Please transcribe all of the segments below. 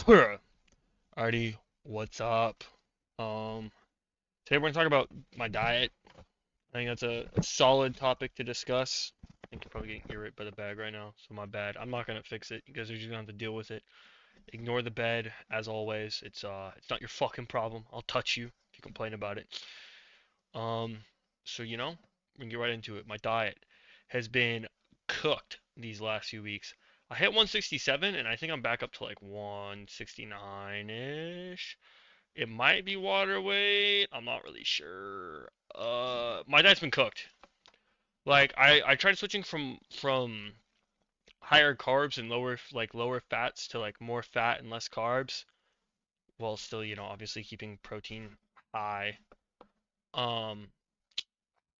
Alrighty, what's up? Um, Today we're gonna talk about my diet. I think that's a solid topic to discuss. I think you're probably getting irritated by the bag right now, so my bad. I'm not gonna fix it. You guys are just gonna have to deal with it. Ignore the bed, as always. It's not your fucking problem. I'll touch you if you complain about it. Um, so we can get right into it. My diet has been cooked these last few weeks. I hit 167, and I think I'm back up to like 169-ish. It might be water weight. I'm not really sure. My diet's been cooked. Like I tried switching from higher carbs and lower fats to like more fat and less carbs, while still obviously keeping protein high. Um,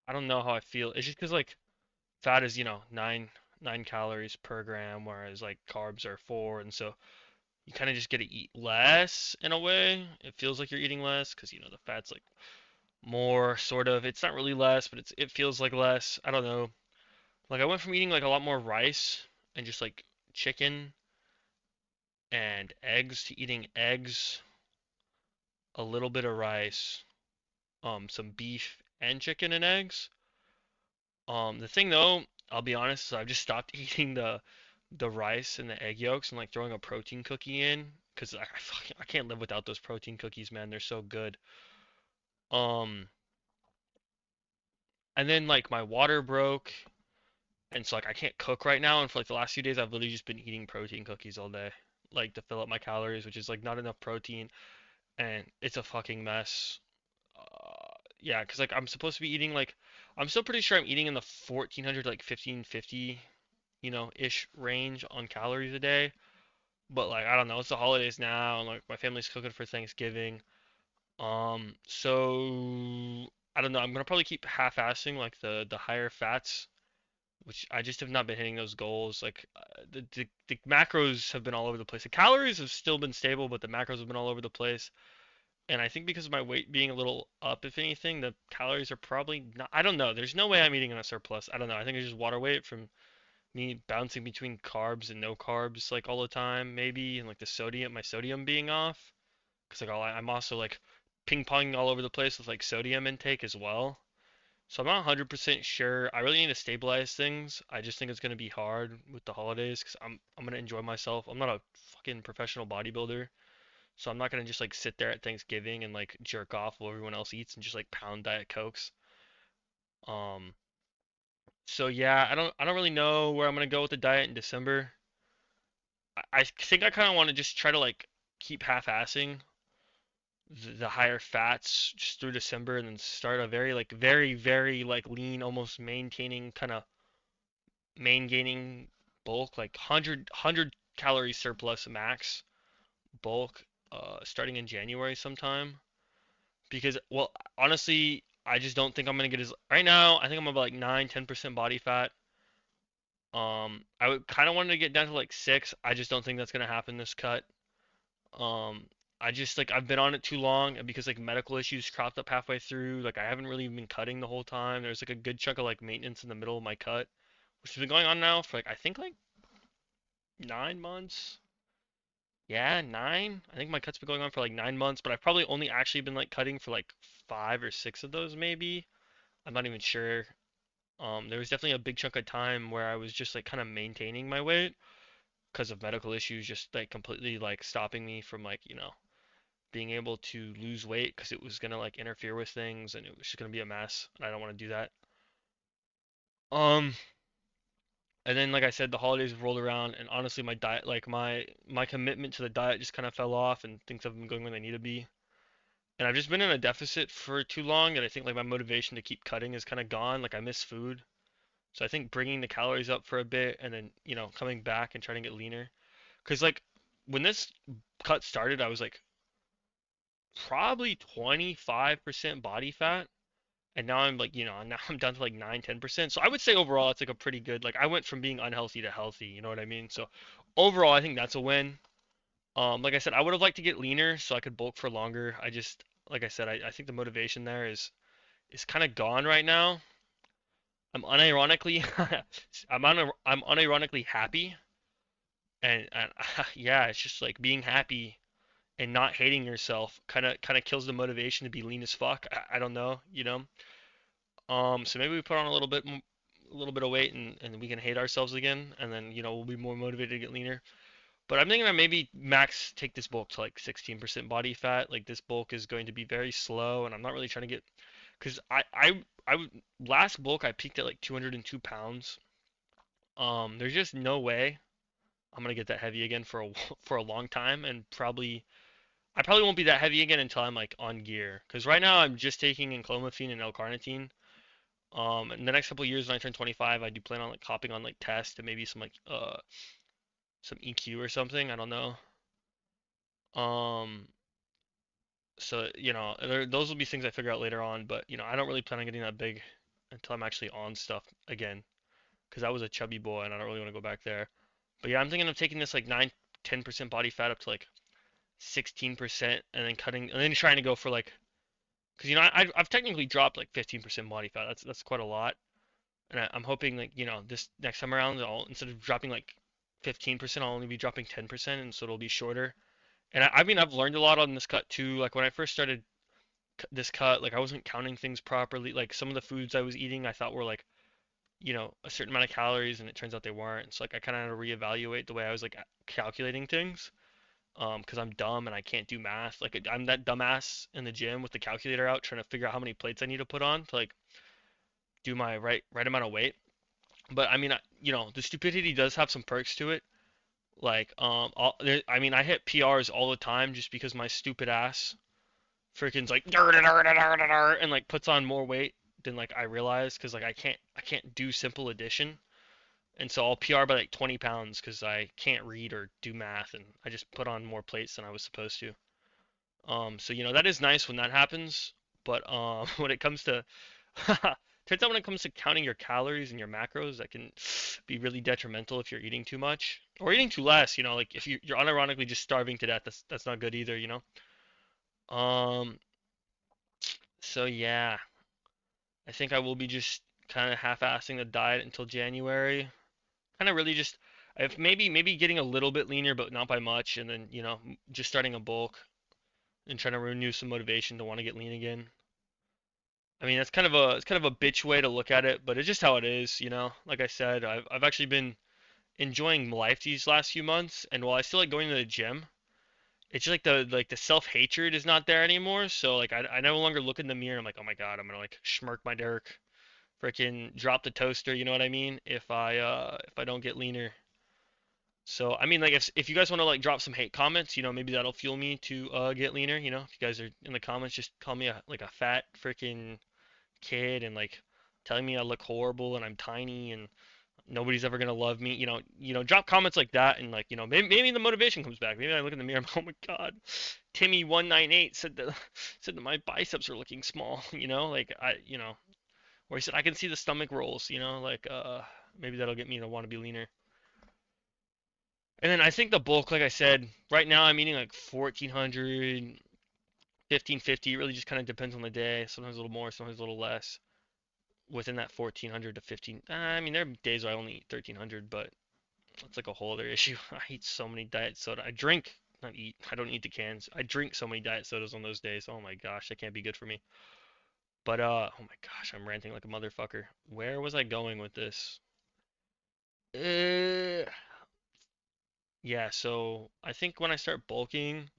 I don't know how I feel. It's just because like fat is nine calories per gram, whereas like carbs are four, and so you kind of just get to eat less in a way. It feels like you're eating less because the fat's like more sort of. It's not really less, but it feels like less. I don't know. Like I went from eating like a lot more rice and just like chicken and eggs to eating eggs, a little bit of rice, some beef and chicken and eggs. The thing though, I'll be honest, is I've just stopped eating the rice and the egg yolks and like throwing a protein cookie in because I can't live without those protein cookies, man. They're so good. Um, and then like my water broke. And so like I can't cook right now, and for like the last few days I've literally just been eating protein cookies all day, like to fill up my calories, which is like not enough protein, and it's a fucking mess. Yeah, 'cause like I'm supposed to be eating like I'm still pretty sure I'm eating in the 1400 like 1550, ish range on calories a day. But like I don't know, it's the holidays now, and like my family's cooking for Thanksgiving. So I don't know. I'm gonna probably keep half-assing like the higher fats which I just have not been hitting those goals. Like the macros have been all over the place. The calories have still been stable, but the macros have been all over the place. And I think because of my weight being a little up, if anything, the calories are probably not. I don't know. There's no way I'm eating in a surplus. I don't know. I think it's just water weight from me bouncing between carbs and no carbs like all the time, maybe, and like my sodium being off. Because like I'm also like ping ponging all over the place with like sodium intake as well. So I'm not 100% sure. I really need to stabilize things. I just think it's going to be hard with the holidays because I'm going to enjoy myself. I'm not a fucking professional bodybuilder, so I'm not going to just like sit there at Thanksgiving and like jerk off while everyone else eats and just like pound Diet Cokes. Um, so yeah, I don't really know where I'm going to go with the diet in December. I think I kind of want to just try to like keep half-assing the higher fats just through December and then start a very like lean, almost maintaining kind of main gaining bulk, like 100 calorie surplus max bulk, starting in January sometime. Because, well, honestly, I just don't think I'm gonna get as right now. I think I'm about like 9-10% body fat. I would kind of wanted to get down to like 6. I just don't think that's gonna happen this cut. Um, I just like I've been on it too long, and because like medical issues cropped up halfway through, like I haven't really been cutting the whole time. There's like a good chunk of like maintenance in the middle of my cut, which has been going on now for like I think like 9 months. Yeah, 9. I think my cut's been going on for like 9 months, but I've probably only actually been like cutting for like 5 or 6 of those, maybe. I'm not even sure. There was definitely a big chunk of time where I was just like kind of maintaining my weight because of medical issues, just like completely like stopping me from like being able to lose weight because it was gonna like interfere with things and it was just gonna be a mess, and I don't want to do that. Um, and then like I said, the holidays rolled around, and honestly, my diet, like my commitment to the diet, just kind of fell off, and things haven't been going where they need to be. And I've just been in a deficit for too long, and I think like my motivation to keep cutting is kind of gone. Like I miss food, so I think bringing the calories up for a bit, and then coming back and trying to get leaner. Cause like when this cut started, I was like probably 25% body fat, and now I'm like now I'm down to like 9-10%. So I would say overall it's like a pretty good, like I went from being unhealthy to healthy, you know what I mean? So overall I think that's a win. Like I said, I would have liked to get leaner so I could bulk for longer. I just like I said, I think the motivation there is kind of gone right now. I'm unironically I'm unironically happy and yeah, it's just like being happy and not hating yourself kind of kills the motivation to be lean as fuck. I don't know, you know. So maybe we put on a little bit of weight and we can hate ourselves again, and then we'll be more motivated to get leaner. But I'm thinking that maybe max take this bulk to like 16% body fat. Like this bulk is going to be very slow, and I'm not really trying to get because last bulk I peaked at like 202 pounds. There's just no way I'm gonna get that heavy again for a for a long time, and I probably won't be that heavy again until I'm like on gear. Because right now I'm just taking enclomiphene and L-carnitine. In the next couple of years when I turn 25, I do plan on like hopping on like test and maybe some EQ or something. I don't know. Um, so those will be things I figure out later on. But I don't really plan on getting that big until I'm actually on stuff again. Because I was a chubby boy and I don't really want to go back there. But yeah, I'm thinking of taking this like 9-10% body fat up to like 16% and then cutting and then trying to go for like because I've technically dropped like 15% body fat. That's quite a lot. And I'm hoping like this next time around I'll instead of dropping like 15% I'll only be dropping 10% and so it'll be shorter. And I mean I've learned a lot on this cut too. Like when I first started this cut, like I wasn't counting things properly. Like some of the foods I was eating I thought were like a certain amount of calories and it turns out they weren't. So like I kind of had to reevaluate the way I was like calculating things. Because I'm dumb and I can't do math. Like I'm that dumbass in the gym with the calculator out trying to figure out how many plates I need to put on to like do my right amount of weight. But I mean, the stupidity does have some perks to it. Like I mean, I hit PRs all the time just because my stupid ass freaking's like and like puts on more weight than like I realize because like I can't do simple addition. And so I'll PR by like 20 pounds because I can't read or do math, and I just put on more plates than I was supposed to. So that is nice when that happens, but when it comes to turns out when it comes to counting your calories and your macros, that can be really detrimental if you're eating too much or eating too less. Like if you're unironically just starving to death, that's not good either. Um, so yeah, I think I will be just kind of half-assing the diet until January. Kind of really just, if maybe getting a little bit leaner, but not by much, and then just starting a bulk and trying to renew some motivation to want to get lean again. I mean, that's kind of a bitch way to look at it, but it's just how it is. Like I said, I've actually been enjoying life these last few months, and while I still like going to the gym, it's just like the self-hatred is not there anymore. So like I no longer look in the mirror. I'm like, oh my God, I'm gonna like schmirk my Dirk, freaking drop the toaster. You know what I mean? If I don't get leaner. So I mean, like if you guys want to like drop some hate comments, maybe that'll fuel me to get leaner. If you guys are in the comments, just call me a fat freaking kid and like telling me I look horrible and I'm tiny and nobody's ever gonna love me. Drop comments like that and like maybe the motivation comes back. Maybe I look in the mirror, I'm, oh my God, Timmy198 said that my biceps are looking small. Like or he said I can see the stomach rolls. Like maybe that'll get me to want to be leaner. And then I think the bulk, like I said, right now I'm eating like 1400, 1550. It really just kind of depends on the day. Sometimes a little more, sometimes a little less. Within that 1400 to 15. I mean, there are days where I only eat 1300, but that's like a whole other issue. I eat so many diet soda. I drink, not eat. I don't eat the cans. I drink so many diet sodas on those days. Oh my gosh, that can't be good for me. But oh my gosh, I'm ranting like a motherfucker. Where was I going with this? Uh, yeah, so I think when I start bulking,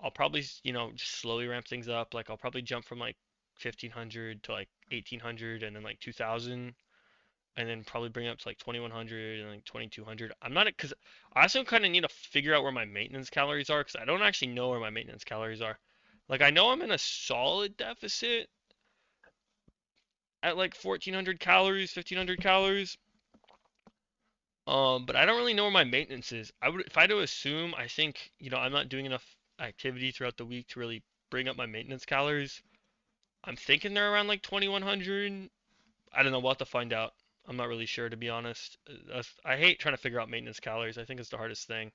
I'll probably, just slowly ramp things up. Like I'll probably jump from like 1500 to like 1800 and then like 2000 and then probably bring it up to like 2100 and like 2200. I'm not because I also kind of need to figure out where my maintenance calories are because I don't actually know where my maintenance calories are. Like I know I'm in a solid deficit at like 1400 calories, 1500 calories. But I don't really know where my maintenance is. If I had to assume, I think, I'm not doing enough activity throughout the week to really bring up my maintenance calories. I'm thinking they're around like 2100. I don't know. We'll have to find out. I'm not really sure to be honest. I hate trying to figure out maintenance calories. I think it's the hardest thing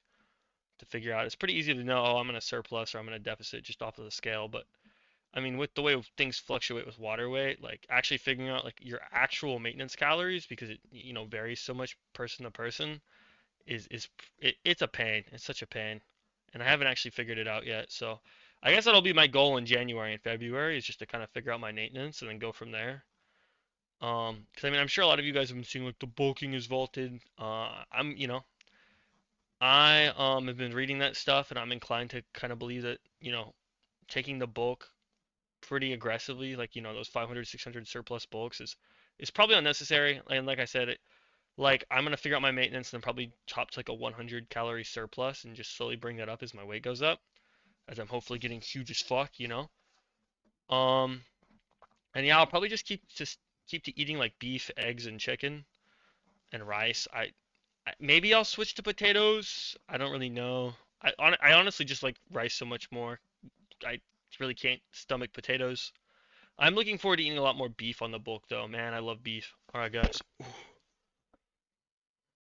to figure out. It's pretty easy to know, oh, I'm in a surplus or I'm in a deficit just off of the scale. But I mean, with the way things fluctuate with water weight, like actually figuring out like your actual maintenance calories because it varies so much person to person is it's a pain. It's such a pain, and I haven't actually figured it out yet. So I guess that'll be my goal in January and February is just to kind of figure out my maintenance and then go from there. 'Cause I mean I'm sure a lot of you guys have been seeing like the bulking is vaulted. I have been reading that stuff and I'm inclined to kind of believe that taking the bulk pretty aggressively, like those 500, 600 surplus bulks is probably unnecessary. And like I said, like I'm gonna figure out my maintenance and then probably chop to like a 100 calorie surplus and just slowly bring that up as my weight goes up, as I'm hopefully getting huge as fuck. Um, and yeah, I'll probably just keep to eating like beef, eggs, and chicken and rice. Maybe I'll switch to potatoes. I don't really know. I honestly just like rice so much more. I really can't stomach potatoes. I'm looking forward to eating a lot more beef on the bulk though. Man, I love beef. All right, guys.